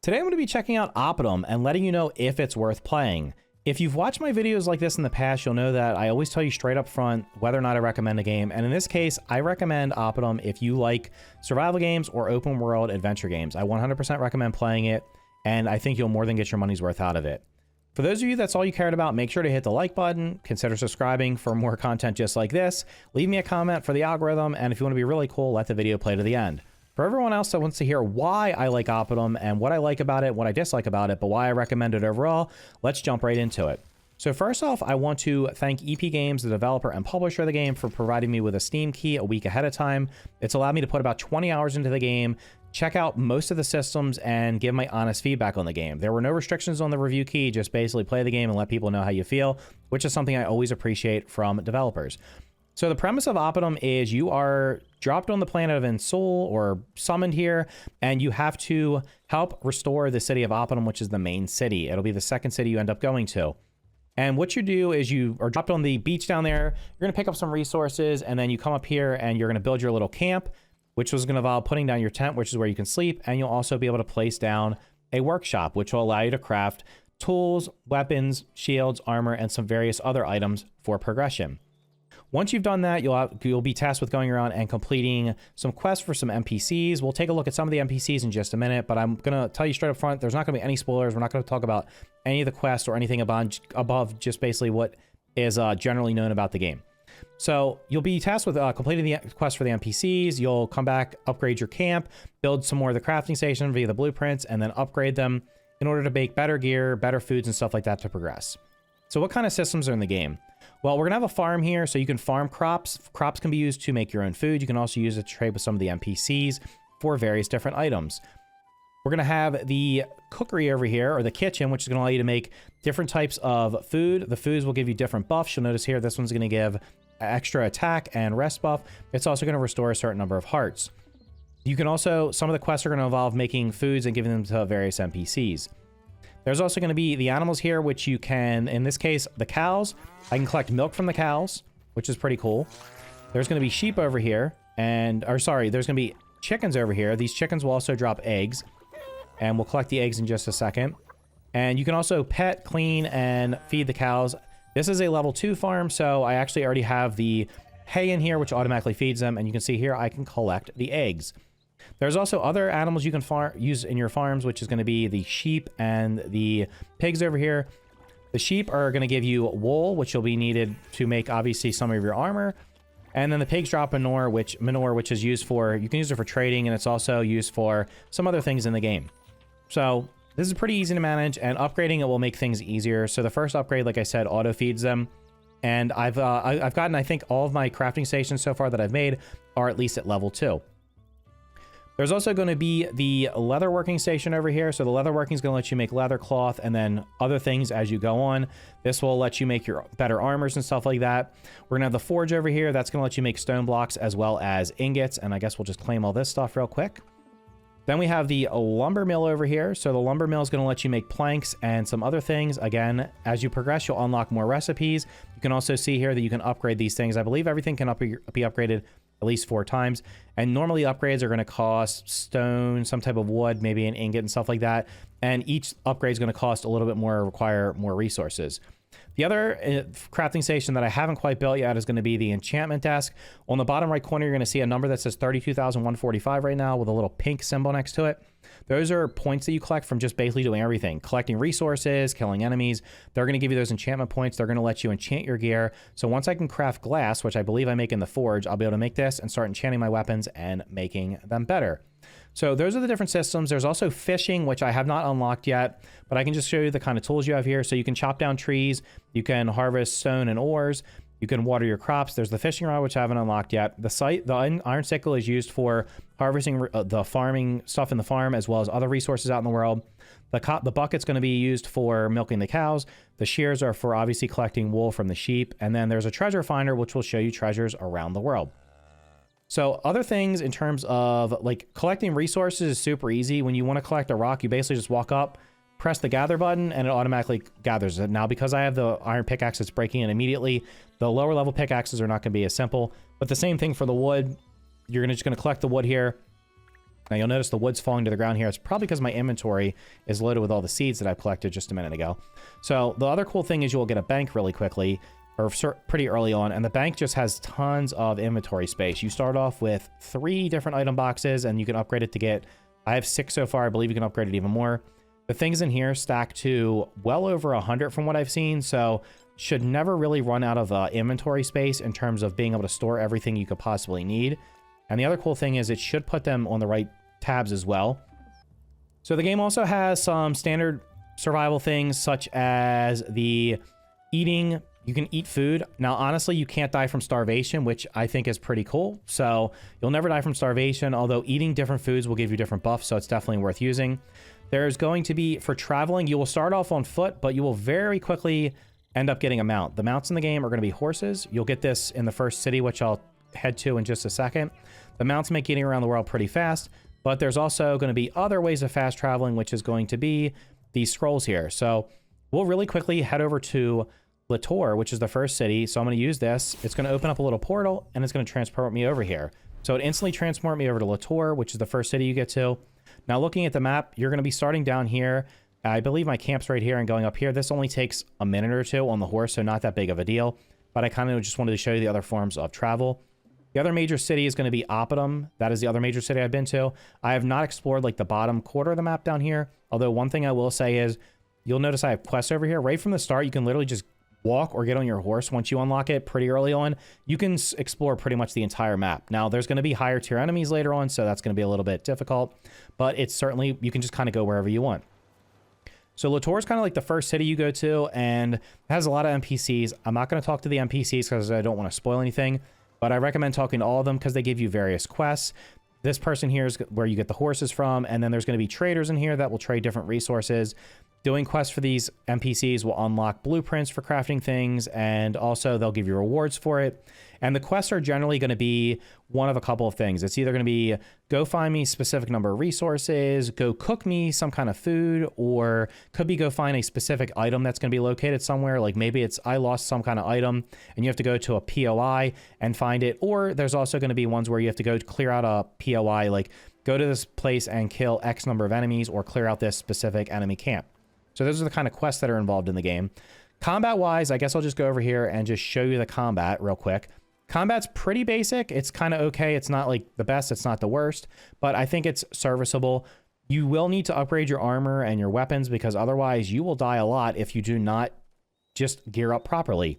Today I'm going to be checking out Oppidum and letting you know if it's worth playing. If you've watched my videos like this in the past, you'll know that I always tell you straight up front whether or not I recommend a game, and in this case, I recommend Oppidum if you like survival games or open world adventure games. I 100% recommend playing it, and I think you'll more than get your money's worth out of it. For those of you that's all you cared about, make sure to hit the like button, consider subscribing for more content just like this, leave me a comment for the algorithm, and if you want to be really cool, let the video play to the end. For everyone else that wants to hear why I like Oppidum and what I like about it, what I dislike about it, but why I recommend it overall, let's jump right into it. So first off, I want to thank EP Games, the developer and publisher of the game, for providing me with a Steam key a week ahead of time. It's allowed me to put about 20 hours into the game, check out most of the systems, and give my honest feedback on the game. There were no restrictions on the review key, just basically play the game and let people know how you feel, which is something I always appreciate from developers. So the premise of Oppidum is you are dropped on the planet of Insul, or summoned here, and you have to help restore the city of Oppidum, which is the main city. It'll be the second city you end up going to. And what you do is you are dropped on the beach down there, you're going to pick up some resources, and then you come up here and you're going to build your little camp, which was going to involve putting down your tent, which is where you can sleep, and you'll also be able to place down a workshop, which will allow you to craft tools, weapons, shields, armor, and some various other items for progression. Once you've done that, you'll be tasked with going around and completing some quests for some NPCs. We'll take a look at some of the NPCs in just a minute, but I'm going to tell you straight up front, there's not going to be any spoilers. We're not going to talk about any of the quests or anything above just basically what is generally known about the game. So you'll be tasked with completing the quest for the NPCs. You'll come back, upgrade your camp, build some more of the crafting station via the blueprints, and then upgrade them in order to make better gear, better foods, and stuff like that to progress. So what kind of systems are in the game? Well, we're going to have a farm here, so you can farm crops. Crops can be used to make your own food. You can also use it to trade with some of the NPCs for various different items. We're going to have the cookery over here, or the kitchen, which is going to allow you to make different types of food. The foods will give you different buffs. You'll notice here, this one's going to give extra attack and rest buff. It's also going to restore a certain number of hearts. You can also, some of the quests are going to involve making foods and giving them to various NPCs. There's also going to be the animals here, which you can, in this case, the cows. I can collect milk from the cows, which is pretty cool. There's going to be sheep over here, there's going to be chickens over here. These chickens will also drop eggs, and we'll collect the eggs in just a second. And you can also pet, clean, and feed the cows. This is a level 2 farm, so I actually already have the hay in here, which automatically feeds them, and you can see here I can collect the eggs. There's also other animals you can use in your farms, which is going to be the sheep and the pigs over here. The sheep are going to give you wool, which will be needed to make, obviously, some of your armor. And then the pigs drop manure, which is used for, you can use it for trading, and it's also used for some other things in the game. So this is pretty easy to manage, and upgrading it will make things easier. So the first upgrade, like I said, auto feeds them. And I've gotten, I think, all of my crafting stations so far that I've made are at least at level 2. There's also going to be the leather working station over here. So the leather working is going to let you make leather cloth and then other things as you go on. This will let you make your better armors and stuff like that. We're going to have the forge over here. That's going to let you make stone blocks as well as ingots. And I guess we'll just claim all this stuff real quick. Then we have the lumber mill over here. So the lumber mill is going to let you make planks and some other things. Again, as you progress, you'll unlock more recipes. You can also see here that you can upgrade these things. I believe everything can be upgraded at least 4 times. And normally upgrades are going to cost stone, some type of wood, maybe an ingot and stuff like that. And each upgrade is going to cost a little bit more, require more resources. The other crafting station that I haven't quite built yet is going to be the enchantment desk. On the bottom right corner, you're going to see a number that says 32,145 right now with a little pink symbol next to it. Those are points that you collect from just basically doing everything. Collecting resources, killing enemies. They're going to give you those enchantment points. They're going to let you enchant your gear. So once I can craft glass, which I believe I make in the forge, I'll be able to make this and start enchanting my weapons and making them better. So those are the different systems. There's also fishing, which I have not unlocked yet, but I can just show you the kind of tools you have here. So you can chop down trees. You can harvest stone and ores. You can water your crops. There's the fishing rod, which I haven't unlocked yet. The iron sickle is used for harvesting the farming stuff in the farm, as well as other resources out in the world. The bucket's going to be used for milking the cows. The shears are for obviously collecting wool from the sheep. And then there's a treasure finder, which will show you treasures around the world. So other things in terms of like collecting resources is super easy. When you want to collect a rock, you basically just walk up, press the gather button, and it automatically gathers it. Now, because I have the iron pickaxe, it's breaking in immediately. The lower level pickaxes are not going to be as simple, but the same thing for the wood. You're just going to collect the wood here, Now you'll notice the wood's falling to the ground here. It's probably because my inventory is loaded with all the seeds that I've collected just a minute ago. So the other cool thing is you will get a bank really quickly, or pretty early on, and the bank just has tons of inventory space. You start off with 3 different item boxes, and you can upgrade it to get, I have 6 so far. I believe you can upgrade it even more. The things in here stack to well over 100 from what I've seen, so should never really run out of inventory space in terms of being able to store everything you could possibly need. And the other cool thing is it should put them on the right tabs as well. So the game also has some standard survival things such as the eating. You can eat food. Now, honestly, you can't die from starvation, which I think is pretty cool. So you'll never die from starvation, although eating different foods will give you different buffs, so it's definitely worth using. There's going to be, for traveling, you will start off on foot, but you will very quickly end up getting a mount. The mounts in the game are going to be horses. You'll get this in the first city, which I'll head to in just a second. The mounts make getting around the world pretty fast, but there's also going to be other ways of fast traveling, which is going to be these scrolls here. So we'll really quickly head over to Latour, which is the first city. So I'm going to use this. It's going to open up a little portal, and it's going to transport me over here. So it instantly transports me over to Latour, which is the first city you get to. Now, looking at the map, you're going to be starting down here. I believe my camp's right here and going up here. This only takes a minute or two on the horse, so not that big of a deal. But I kind of just wanted to show you the other forms of travel. The other major city is going to be Oppidum. That is the other major city I've been to. I have not explored like the bottom quarter of the map down here. Although one thing I will say is you'll notice I have quests over here. Right from the start, you can literally just walk or get on your horse. Once you unlock it pretty early on, you can explore pretty much the entire map. Now, there's going to be higher tier enemies later on, so that's going to be a little bit difficult. But it's certainly, you can just kind of go wherever you want. So Latour is kind of like the first city you go to, and it has a lot of NPCs. I'm not going to talk to the NPCs because I don't want to spoil anything, but I recommend talking to all of them because they give you various quests. This person here is where you get the horses from, and then there's going to be traders in here that will trade different resources. Doing quests for these NPCs will unlock blueprints for crafting things, and also they'll give you rewards for it. And the quests are generally going to be one of a couple of things. It's either going to be go find me a specific number of resources, go cook me some kind of food, or could be go find a specific item that's going to be located somewhere. Like maybe it's I lost some kind of item and you have to go to a POI and find it. Or there's also going to be ones where you have to go clear out a POI, like go to this place and kill X number of enemies or clear out this specific enemy camp. So those are the kind of quests that are involved in the game. Combat-wise, I guess I'll just go over here and just show you the combat real quick. Combat's pretty basic. It's kind of okay. It's not like the best. It's not the worst, but I think it's serviceable. You will need to upgrade your armor and your weapons because otherwise you will die a lot if you do not just gear up properly.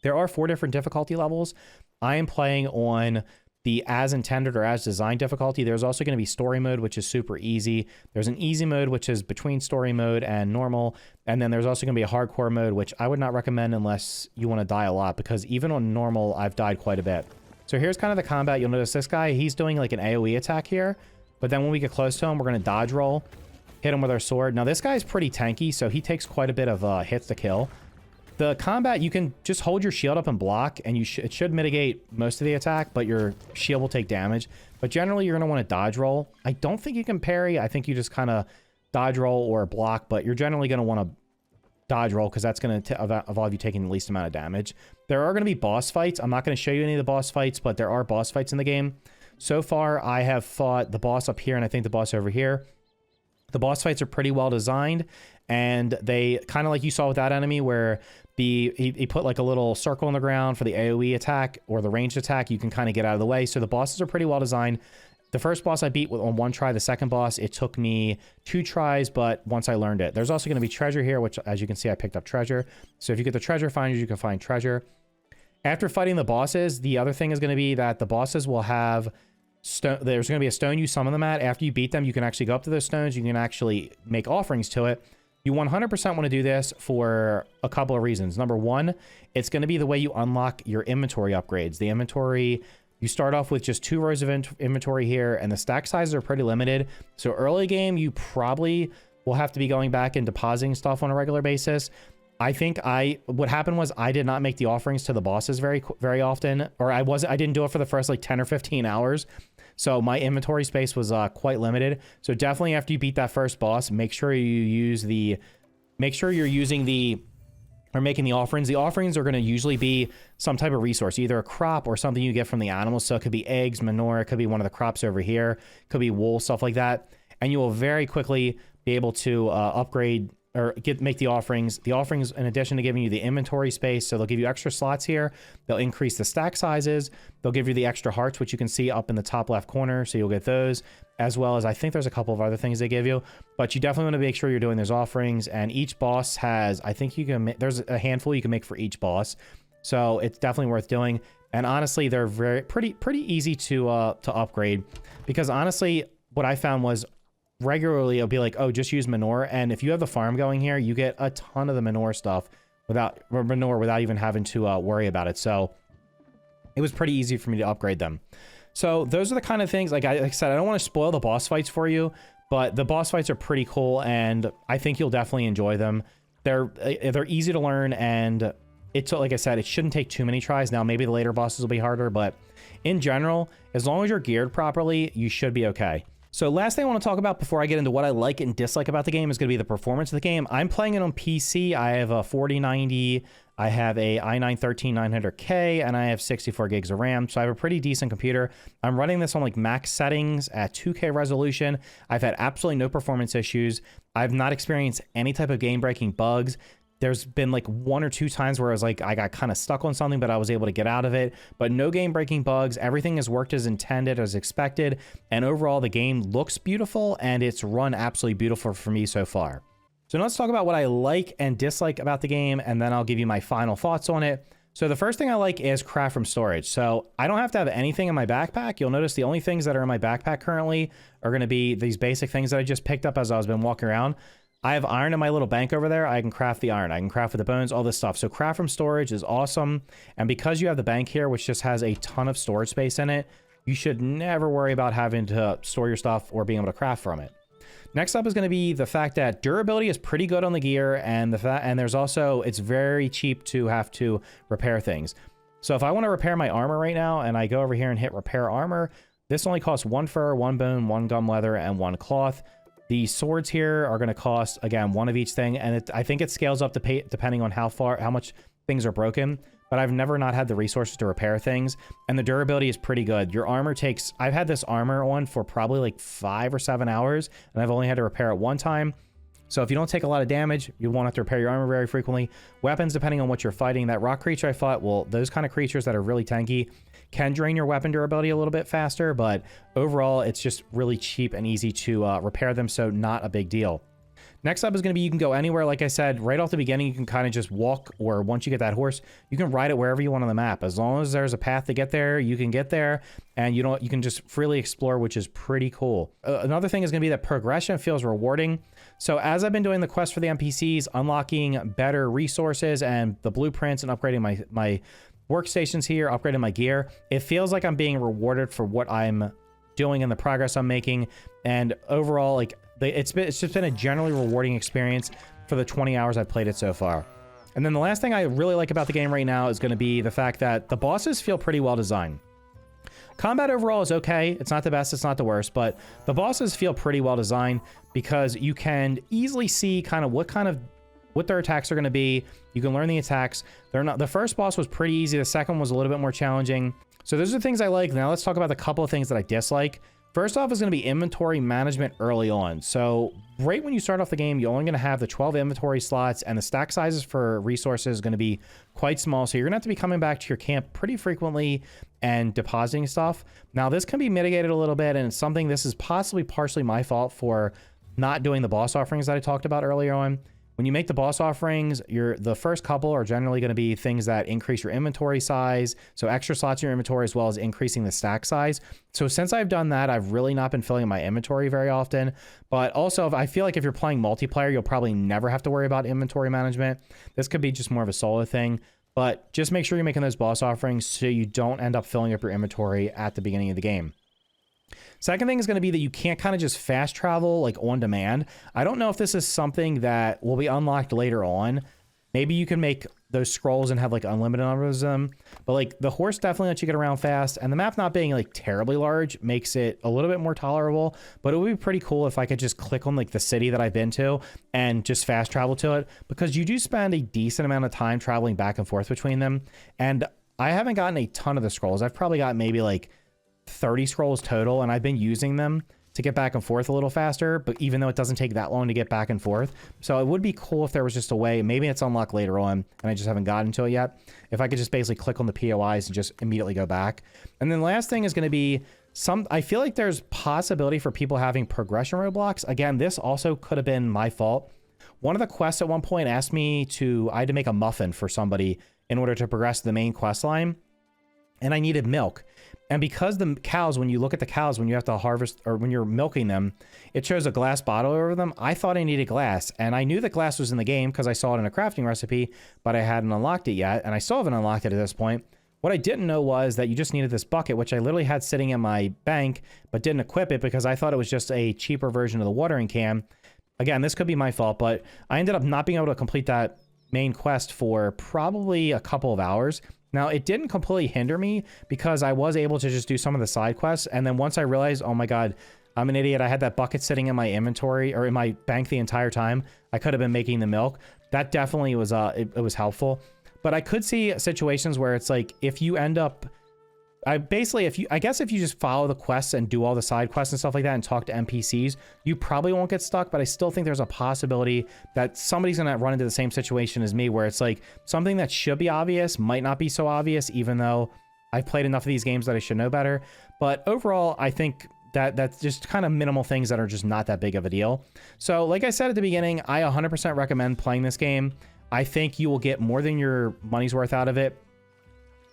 There are 4 different difficulty levels. I am playing on the as intended or as designed difficulty. There's also going to be story mode, which is super easy. There's an easy mode, which is between story mode and normal. And then there's also going to be a hardcore mode, which I would not recommend unless you want to die a lot, because even on normal, I've died quite a bit. So here's kind of the combat. You'll notice this guy, he's doing like an AoE attack here. But then when we get close to him, we're going to dodge roll, hit him with our sword. Now this guy's pretty tanky, so he takes quite a bit of hits to kill. The combat, you can just hold your shield up and block, and it should mitigate most of the attack, but your shield will take damage. But generally, you're going to want to dodge roll. I don't think you can parry. I think you just kind of dodge roll or block, but you're generally going to want to dodge roll because that's going to involve you taking the least amount of damage. There are going to be boss fights. I'm not going to show you any of the boss fights, but there are boss fights in the game. So far, I have fought the boss up here, and I think the boss over here. The boss fights are pretty well designed, and they kind of like you saw with that enemy where he put like a little circle on the ground for the AoE attack or the ranged attack. You can kind of get out of the way. So the bosses are pretty well designed. The first boss I beat on 1 try. The second boss, it took me 2 tries, but once I learned it. There's also going to be treasure here, which as you can see, I picked up treasure. So if you get the treasure finders, you can find treasure. After fighting the bosses, the other thing is going to be that the bosses will have stone. There's going to be a stone you summon them at. After you beat them, you can actually go up to those stones. You can actually make offerings to it. You 100% want to do this for a couple of reasons. Number 1, it's going to be the way you unlock your inventory upgrades. The inventory, you start off with just 2 rows of inventory here, and the stack sizes are pretty limited. So early game, you probably will have to be going back and depositing stuff on a regular basis. I think what happened was I did not make the offerings to the bosses very often, or I didn't do it for the first like 10 or 15 hours. So my inventory space was quite limited. So definitely after you beat that first boss, make sure you're using the are making the offerings. The offerings are going to usually be some type of resource, either a crop or something you get from the animals. So it could be eggs, manure, it could be one of the crops over here, it could be wool, stuff like that. And you will very quickly be able to upgrade or make the offerings. The offerings, in addition to giving you the inventory space, so they'll give you extra slots here. They'll increase the stack sizes. They'll give you the extra hearts, which you can see up in the top left corner. So you'll get those, as well as I think there's a couple of other things they give you. But you definitely want to make sure you're doing those offerings. And each boss has, I think you can, there's a handful you can make for each boss. So it's definitely worth doing. And honestly, they're pretty easy to upgrade, because honestly, what I found was, regularly it'll be like, oh, just use manure, and if you have the farm going here, you get a ton of the manure stuff without even having to worry about it. So it was pretty easy for me to upgrade them. So those are the kind of things, like I said, I don't want to spoil the boss fights for you, but the boss fights are pretty cool, and I think you'll definitely enjoy them. They're easy to learn, and it's, like I said, it shouldn't take too many tries. Now maybe the later bosses will be harder, but in general, as long as you're geared properly, you should be okay. So last thing I want to talk about before I get into what I like and dislike about the game is going to be the performance of the game. I'm playing it on PC. I have a 4090, I have a i9-13900K, and I have 64 gigs of RAM. So I have a pretty decent computer. I'm running this on like max settings at 2K resolution. I've had absolutely no performance issues. I've not experienced any type of game-breaking bugs. There's been like 1 or 2 times where I got kind of stuck on something, but I was able to get out of it. But no game-breaking bugs. Everything has worked as intended, as expected. And overall, the game looks beautiful, and it's run absolutely beautiful for me so far. So now let's talk about what I like and dislike about the game, and then I'll give you my final thoughts on it. So the first thing I like is craft from storage. So I don't have to have anything in my backpack. You'll notice the only things that are in my backpack currently are going to be these basic things that I just picked up as I was been walking around. I have iron in my little bank over there. I can craft the iron. I can craft with the bones, all this stuff. So craft from storage is awesome. And because you have the bank here, which just has a ton of storage space in it, you should never worry about having to store your stuff or being able to craft from it. Next up is going to be the fact that durability is pretty good on the gear, and there's also, it's very cheap to have to repair things. So if I want to repair my armor right now, and I go over here and hit repair armor, this only costs 1 fur, 1 bone, 1 gum leather, and 1 cloth. The swords here are going to cost, again, 1 of each thing, and I think it scales up depending on how much things are broken, but I've never not had the resources to repair things, and the durability is pretty good. Your armor takes, I've had this armor on for probably like 5 or 7 hours, and I've only had to repair it 1 time. So if you don't take a lot of damage, you won't have to repair your armor very frequently. Weapons, depending on what you're fighting. That rock creature I fought, well, those kind of creatures that are really tanky can drain your weapon durability a little bit faster, but overall, it's just really cheap and easy to repair them, so not a big deal. Next up is going to be, you can go anywhere. Like I said, right off the beginning, you can kind of just walk, or once you get that horse, you can ride it wherever you want on the map. As long as there's a path to get there, you can get there, and you can just freely explore, which is pretty cool. Another thing is going to be that progression feels rewarding. So as I've been doing the quest for the NPCs, unlocking better resources and the blueprints and upgrading my workstations here, upgrading my gear, it feels like I'm being rewarded for what I'm doing and the progress I'm making. And overall, like, it's just been a generally rewarding experience for the 20 hours I've played it so far. And then the last thing I really like about the game right now is going to be the fact that the bosses feel pretty well designed. Combat overall is okay. It's not the best, it's not the worst, but the bosses feel pretty well designed because you can easily see kind of what their attacks are going to be. You can learn the attacks. The first boss was pretty easy. The second was a little bit more challenging. So those are the things I like. Now let's talk about the couple of things that I dislike. First off is going to be inventory management early on. So right when you start off the game, you're only going to have the 12 inventory slots, and the stack sizes for resources is going to be quite small. So you're going to have to be coming back to your camp pretty frequently and depositing stuff. Now this can be mitigated a little bit, and it's something, this is possibly partially my fault for not doing the boss offerings that I talked about earlier on. When you make the boss offerings, the first couple are generally going to be things that increase your inventory size, so extra slots in your inventory, as well as increasing the stack size. So since I've done that, I've really not been filling my inventory very often. But also, I feel like if you're playing multiplayer, you'll probably never have to worry about inventory management. This could be just more of a solo thing. But just make sure you're making those boss offerings so you don't end up filling up your inventory at the beginning of the game. Second thing is going to be that you can't kind of just fast travel like on demand. I don't know if this is something that will be unlocked later on. Maybe you can make those scrolls and have like unlimited numbers of them. But like the horse definitely lets you get around fast, and the map not being like terribly large makes it a little bit more tolerable. But it would be pretty cool if I could just click on like the city that I've been to and just fast travel to it, because you do spend a decent amount of time traveling back and forth between them. And I haven't gotten a ton of the scrolls. I've probably got maybe like 30 scrolls total, and I've been using them to get back and forth a little faster, but even though it doesn't take that long to get back and forth. So it would be cool if there was just a way, maybe it's unlocked later on and I just haven't gotten to it yet, if I could just basically click on the POIs and just immediately go back. And then the last thing is going to be I feel like there's possibility for people having progression roadblocks. Again, this also could have been my fault. One of the quests at one point asked me I had to make a muffin for somebody in order to progress the main quest line, and I needed milk. And because the cows, when you look at the cows, when you have to harvest or when you're milking them, it shows a glass bottle over them. I thought I needed glass, and I knew that glass was in the game because I saw it in a crafting recipe, but I hadn't unlocked it yet, and I still haven't unlocked it at this point. What I didn't know was that you just needed this bucket, which I literally had sitting in my bank, but didn't equip it because I thought it was just a cheaper version of the watering can. Again, this could be my fault, but I ended up not being able to complete that main quest for probably a couple of hours. Now, it didn't completely hinder me because I was able to just do some of the side quests. And then once I realized, oh my God, I'm an idiot. I had that bucket sitting in my inventory or in my bank the entire time. I could have been making the milk. That definitely was, it was helpful. But I could see situations where it's like, if you end up, I guess if you just follow the quests and do all the side quests and stuff like that and talk to NPCs, you probably won't get stuck. But I still think there's a possibility that somebody's going to run into the same situation as me, where it's like something that should be obvious might not be so obvious, even though I've played enough of these games that I should know better. But overall, I think that's just kind of minimal things that are just not that big of a deal. So like I said at the beginning, I 100% recommend playing this game. I think you will get more than your money's worth out of it.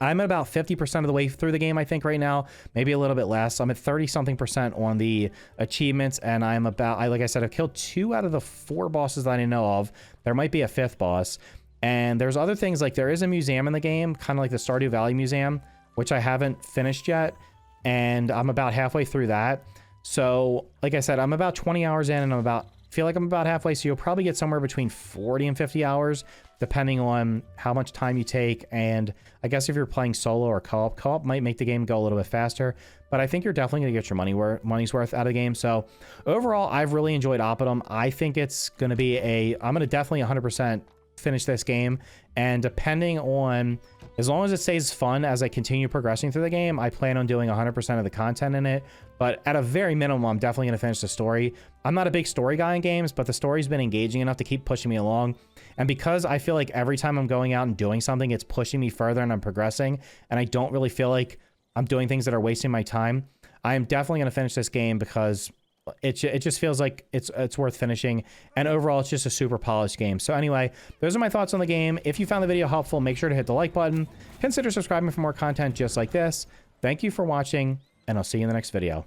I'm at about 50% of the way through the game, I think, right now. Maybe a little bit less. I'm at 30-something% on the achievements, and I'm about, like I said, I've killed 2 out of the 4 bosses that I know of. There might be a 5th boss. And there's other things, like there is a museum in the game, kind of like the Stardew Valley Museum, which I haven't finished yet. And I'm about halfway through that. So, like I said, I'm about 20 hours in, and feel like I'm about halfway, so you'll probably get somewhere between 40 and 50 hours, depending on how much time you take. And I guess if you're playing solo or co-op might make the game go a little bit faster, but I think you're definitely going to get your money's worth out of the game. So overall, I've really enjoyed Oppidum. I think it's going to be I'm going to definitely 100% finish this game, and depending on, as long as it stays fun as I continue progressing through the game, I plan on doing 100% of the content in it. But at a very minimum, I'm definitely going to finish the story. I'm not a big story guy in games, but the story's been engaging enough to keep pushing me along. And because I feel like every time I'm going out and doing something, it's pushing me further and I'm progressing, and I don't really feel like I'm doing things that are wasting my time, I am definitely going to finish this game because it just feels like it's worth finishing, and overall it's just a super polished game. So anyway, those are my thoughts on the game. If you found the video helpful, make sure to hit the like button. Consider subscribing for more content just like this. Thank you for watching, and I'll see you in the next video.